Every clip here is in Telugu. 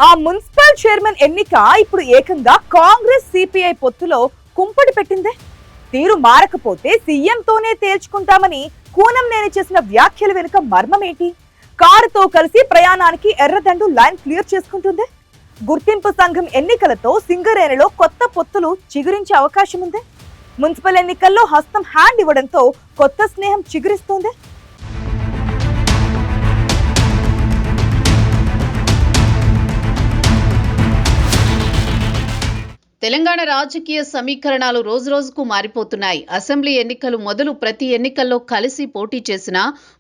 ఆ మున్సిపల్ చైర్మన్ ఎన్నిక ఇప్పుడు ఏకంగా కాంగ్రెస్ సిపిఐ పొత్తులో కుంపటి పెట్టిందే. తీరు మారకపోతే సీఎంతోనే తేల్చుకుంటామని కూనంనేని చేసిన వ్యాఖ్యల వెనుక మర్మమేంటి? కారుతో కలిసి ప్రయాణానికి ఎర్రదండు లైన్ క్లియర్ చేసుకుంటుందే. గుర్తింపు సంఘం ఎన్నికలతో సింగరేణిలో కొత్త పొత్తులు చిగురించే అవకాశం ఉందే. మున్సిపల్ ఎన్నికల్లో హస్తం హ్యాండ్ ఇవ్వడంతో కొత్త స్నేహం చిగురిస్తోందే. తెలంగాణ రాజకీయ సమీకరణాలు రోజురోజుకు మారిపోతున్నాయి. అసెంబ్లీ ఎన్నికలు మొదలు ప్రతి ఎన్నికల్లో కలిసి పోటీ చేసిన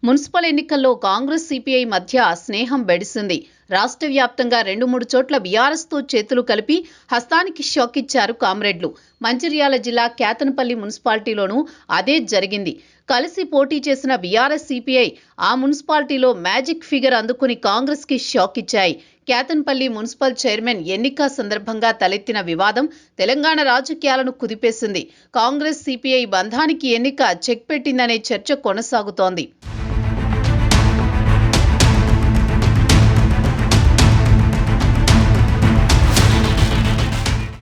మున్సిపల్ ఎన్నికల్లో కాంగ్రెస్ సిపిఐ మధ్య స్నేహం బెడిసింది. రాష్ట్ర వ్యాప్తంగా 2-3 చోట్ల బీఆర్ఎస్ తో చేతులు కలిపి హస్తానికి షాక్ ఇచ్చారు కామ్రేడ్లు. మంచిర్యాల జిల్లా కేతన్పల్లి మున్సిపాలిటీలోనూ అదే జరిగింది. కలిసి పోటీ చేసిన బీఆర్ఎస్ సిపిఐ ఆ మున్సిపాలిటీలో మ్యాజిక్ ఫిగర్ అందుకుని కాంగ్రెస్ కి షాక్ ఇచ్చాయి. కేతన్పల్లి మున్సిపల్ చైర్మన్ ఎన్నిక సందర్భంగా తలెత్తిన వివాదం తెలంగాణ రాజకీయాలను కుదిపేసింది. కాంగ్రెస్ సిపిఐ బంధానికి ఎన్నిక చెక్ పెట్టిందనే చర్చ కొనసాగుతోంది.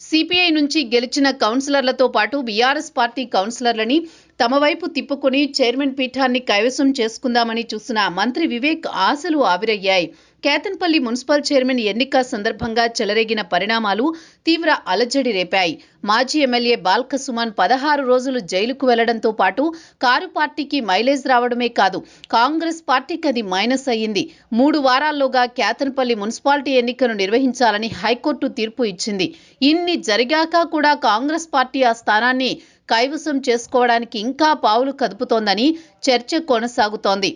సిపిఐ నుంచి గెలిచిన కౌన్సిలర్లతో పాటు బీఆర్ఎస్ పార్టీ కౌన్సిలర్లని తమ వైపు తిప్పుకుని చైర్మన్ పీఠాన్ని కైవసం చేసుకుందామని చూసిన మంత్రి వివేక్ ఆశలు ఆవిరయ్యాయి. కేతన్పల్లి మున్సిపల్ చైర్మన్ ఎన్నిక సందర్భంగా చెలరేగిన పరిణామాలు తీవ్ర అలజడి రేపాయి. మాజీ ఎమ్మెల్యే బాల్క సుమన్ 16 రోజులు జైలుకు వెళ్లడంతో పాటు కారు పార్టీకి మైలేజ్ రావడమే కాదు, కాంగ్రెస్ పార్టీకి అది మైనస్ అయ్యింది. 3 వారాల్లోగా కేతన్పల్లి మున్సిపాలిటీ ఎన్నికను నిర్వహించాలని హైకోర్టు తీర్పు ఇచ్చింది. ఇన్ని జరిగాక కూడా కాంగ్రెస్ పార్టీ ఆ స్థానాన్ని కైవసం చేసుకోవడానికి ఇంకా పావులు కదుపుతోందని చర్చ కొనసాగుతోంది.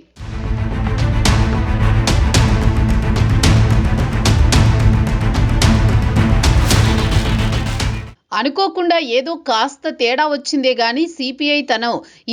అనుకోకుండా ఏదో కాస్త తేడా వచ్చిందే గాని సిపిఐ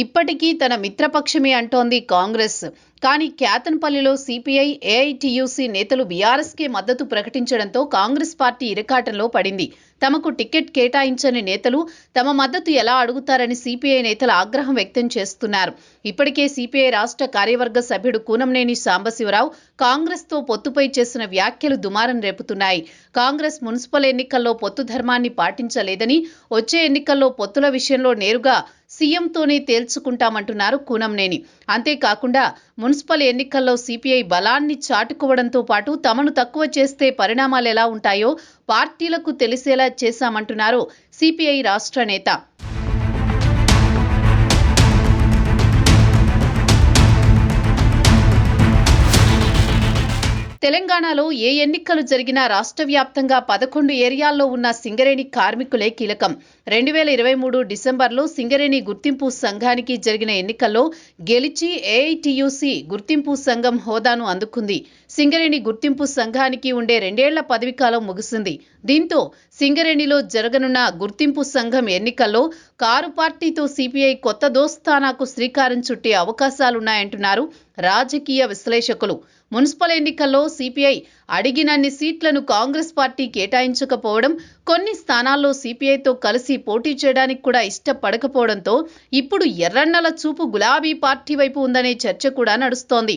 ఇప్పటికీ తన మిత్రపక్షమే అంటోంది కాంగ్రెస్. కానీ కేతన్పల్లిలో సిపిఐ, ఏఐటియుసి నేతలు బీఆర్ఎస్కే మద్దతు ప్రకటించడంతో కాంగ్రెస్ పార్టీ ఇరకాటంలో పడింది. తమకు టికెట్ కేటాయించని నేతలు తమ మద్దతు ఎలా అడుగుతారని సిపిఐ నేతలు ఆగ్రహం వ్యక్తం చేస్తున్నారు. ఇప్పటికే సిపిఐ రాష్ట్ర కార్యవర్గ సభ్యుడు కూనంనేని సాంబశివరావు కాంగ్రెస్తో పొత్తుపై చేసిన వ్యాఖ్యలు దుమారం రేపుతున్నాయి. కాంగ్రెస్ మున్సిపల్ ఎన్నికల్లో పొత్తు ధర్మాన్ని పాటించలేదని, వచ్చే ఎన్నికల్లో పొత్తుల విషయంలో నేరుగా సీఎంతోనే తేల్చుకుంటామంటున్నారు కూనంనేని. అంతేకాకుండా మున్సిపల్ ఎన్నికల్లో సిపిఐ బలాన్ని చాటుకోవడంతో పాటు తమను తక్కువ చేస్తే పరిణామాలు ఎలా ఉంటాయో పార్టీలకు తెలిసేలా చేశామంటున్నారు సిపిఐ రాష్ట్ర నేత. తెలంగాణలో ఏ ఎన్నికలు జరిగినా రాష్ట్ర వ్యాప్తంగా 11 ఏరియాల్లో ఉన్న సింగరేణి కార్మికులే కీలకం. 2023 డిసెంబర్లో సింగరేణి గుర్తింపు సంఘానికి జరిగిన ఎన్నికల్లో గెలిచి ఏఐటియుసి గుర్తింపు సంఘం హోదాను అందుకుంది. సింగరేణి గుర్తింపు సంఘానికి ఉండే 2 ఏళ్ల పదవీకాలం ముగిసింది. దీంతో సింగరేణిలో జరగనున్న గుర్తింపు సంఘం ఎన్నికల్లో కారు పార్టీతో సిపిఐ కొత్త దోస్తానాకు శ్రీకారం చుట్టే అవకాశాలున్నాయంటున్నారు రాజకీయ విశ్లేషకులు. మున్సిపల్ ఎన్నికల్లో సిపిఐ అడిగినన్ని సీట్లను కాంగ్రెస్ పార్టీ కేటాయించకపోవడం, కొన్ని స్థానాల్లో సిపిఐతో కలిసి పోటీ చేయడానికి కూడా ఇష్టపడకపోవడంతో ఇప్పుడు ఎర్రన్నల చూపు గులాబీ పార్టీ వైపు ఉందనే చర్చ కూడా నడుస్తోంది.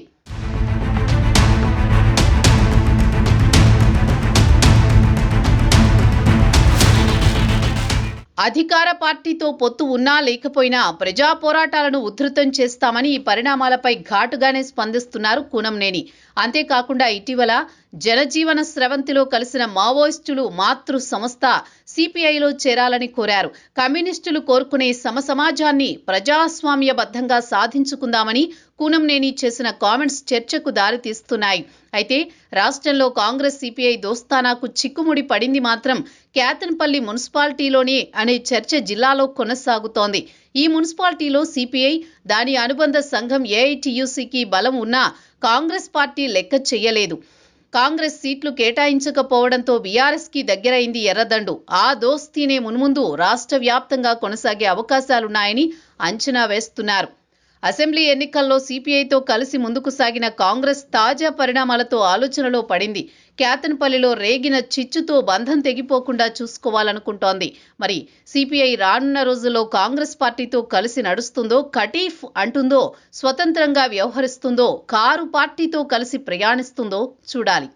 అధికార పార్టీతో పొత్తు ఉన్నా లేకపోయినా ప్రజా పోరాటాలను ఉధృతం చేస్తామని ఈ పరిణామాలపై ఘాటుగానే స్పందిస్తున్నారు కూనంనేని. అంతేకాకుండా ఇటీవల జనజీవన స్రవంతిలో కలిసిన మావోయిస్టులు మాతృ సంస్థ సిపిఐలో చేరాలని కోరారు. కమ్యూనిస్టులు కోరుకునే సమసమాజాన్ని ప్రజాస్వామ్యబద్ధంగా సాధించుకుందామని కూనంనేని చేసిన కామెంట్స్ చర్చకు దారితీస్తున్నాయి. అయితే రాష్ట్రంలో కాంగ్రెస్ సిపిఐ దోస్తానాకు చిక్కుముడి పడింది మాత్రం కేతన్పల్లి మున్సిపాలిటీలోనే అనే చర్చ జిల్లాలో కొనసాగుతోంది. ఈ మున్సిపాలిటీలో సిపిఐ, దాని అనుబంధ సంఘం ఏఐటియుసికి బలం ఉన్నా కాంగ్రెస్ పార్టీ లెక్క చెయ్యలేదు. కాంగ్రెస్ సీట్లు కేటాయించకపోవడంతో బీఆర్ఎస్కి దగ్గరైంది ఎర్రదండు. ఆ దోస్తీనే మున్ముందు రాష్ట్ర వ్యాప్తంగా కొనసాగే అవకాశాలున్నాయని అంచనా వేస్తున్నారు. అసెంబ్లీ ఎన్నికల్లో సిపిఐతో కలిసి ముందుకు సాగిన కాంగ్రెస్ తాజా పరిణామాలతో ఆలోచనలో పడింది. కేతన్పల్లిలో రేగిన చిచ్చుతో బంధం తెగిపోకుండా చూసుకోవాలనుకుంటోంది. మరి సిపిఐ రానున్న రోజుల్లో కాంగ్రెస్ పార్టీతో కలిసి నడుస్తుందో, కటీఫ్ అంటుందో, స్వతంత్రంగా వ్యవహరిస్తుందో, కారు పార్టీతో కలిసి ప్రయాణిస్తుందో చూడాలి.